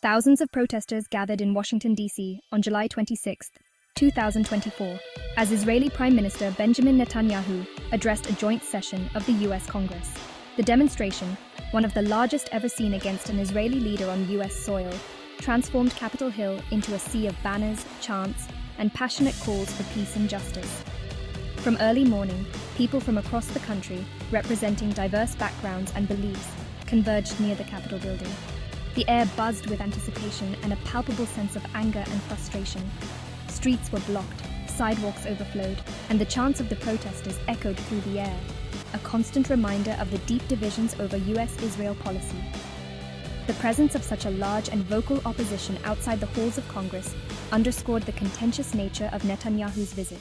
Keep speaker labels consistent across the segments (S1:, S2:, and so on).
S1: Thousands of protesters gathered in Washington, D.C. on July 26, 2024, as Israeli Prime Minister Benjamin Netanyahu addressed a joint session of the U.S. Congress. The demonstration, one of the largest ever seen against an Israeli leader on U.S. soil, transformed Capitol Hill into a sea of banners, chants, and passionate calls for peace and justice. From early morning, people from across the country, representing diverse backgrounds and beliefs, converged near the Capitol building. The air buzzed with anticipation and a palpable sense of anger and frustration. Streets were blocked, sidewalks overflowed, and the chants of the protesters echoed through the air, a constant reminder of the deep divisions over U.S.-Israel policy. The presence of such a large and vocal opposition outside the halls of Congress underscored the contentious nature of Netanyahu's visit.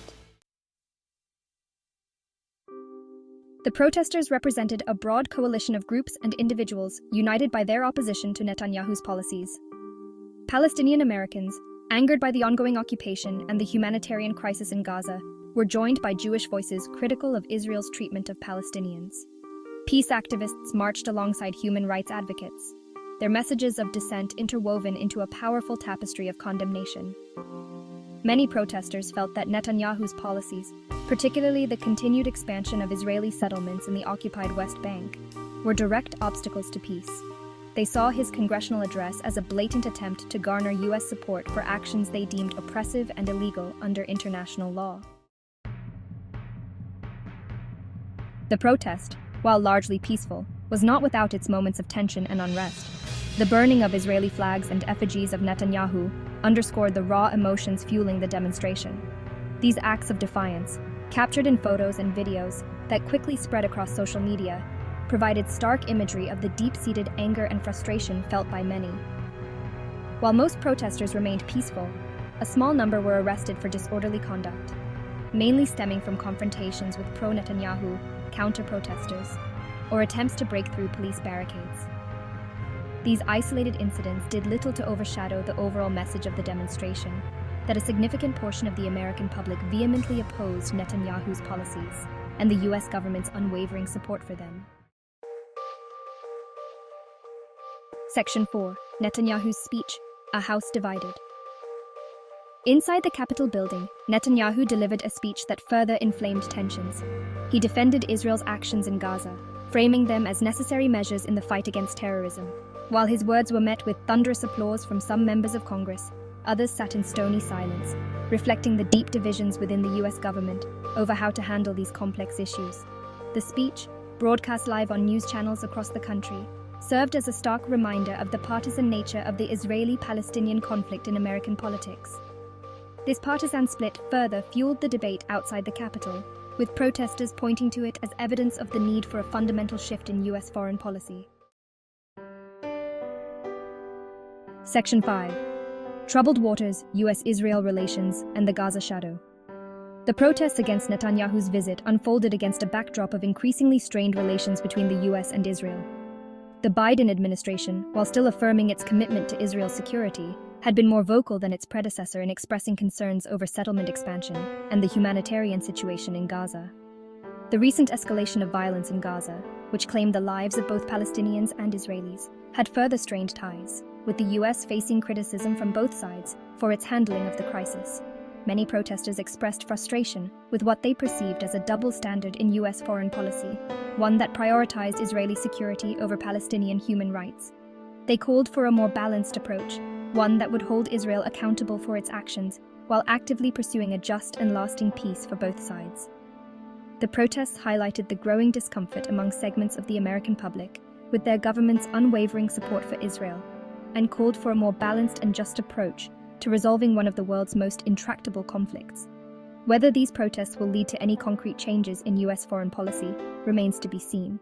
S1: The protesters represented a broad coalition of groups and individuals united by their opposition to Netanyahu's policies. Palestinian Americans, angered by the ongoing occupation and the humanitarian crisis in Gaza, were joined by Jewish voices critical of Israel's treatment of Palestinians. Peace activists marched alongside human rights advocates, their messages of dissent interwoven into a powerful tapestry of condemnation. Many protesters felt that Netanyahu's policies, particularly the continued expansion of Israeli settlements in the occupied West Bank, were direct obstacles to peace. They saw his congressional address as a blatant attempt to garner U.S. support for actions they deemed oppressive and illegal under international law. The protest, while largely peaceful, was not without its moments of tension and unrest. The burning of Israeli flags and effigies of Netanyahu underscored the raw emotions fueling the demonstration. These acts of defiance, captured in photos and videos that quickly spread across social media, provided stark imagery of the deep-seated anger and frustration felt by many. While most protesters remained peaceful, a small number were arrested for disorderly conduct, mainly stemming from confrontations with pro-Netanyahu counter-protesters or attempts to break through police barricades. These isolated incidents did little to overshadow the overall message of the demonstration, that a significant portion of the American public vehemently opposed Netanyahu's policies and the U.S. government's unwavering support for them. Section 4. Netanyahu's speech, A House Divided. Inside the Capitol building, Netanyahu delivered a speech that further inflamed tensions. He defended Israel's actions in Gaza, framing them as necessary measures in the fight against terrorism. While his words were met with thunderous applause from some members of Congress, others sat in stony silence, reflecting the deep divisions within the U.S. government over how to handle these complex issues. The speech, broadcast live on news channels across the country, served as a stark reminder of the partisan nature of the Israeli-Palestinian conflict in American politics. This partisan split further fueled the debate outside the Capitol, with protesters pointing to it as evidence of the need for a fundamental shift in U.S. foreign policy. Section 5. Troubled Waters, U.S.-Israel Relations, and the Gaza Shadow. The protests against Netanyahu's visit unfolded against a backdrop of increasingly strained relations between the U.S. and Israel. The Biden administration, while still affirming its commitment to Israel's security, had been more vocal than its predecessor in expressing concerns over settlement expansion and the humanitarian situation in Gaza. The recent escalation of violence in Gaza, which claimed the lives of both Palestinians and Israelis, had further strained ties, with the U.S. facing criticism from both sides for its handling of the crisis. Many protesters expressed frustration with what they perceived as a double standard in U.S. foreign policy, one that prioritized Israeli security over Palestinian human rights. They called for a more balanced approach, one that would hold Israel accountable for its actions while actively pursuing a just and lasting peace for both sides. The protests highlighted the growing discomfort among segments of the American public with their government's unwavering support for Israel, and called for a more balanced and just approach to resolving one of the world's most intractable conflicts. Whether these protests will lead to any concrete changes in U.S. foreign policy remains to be seen.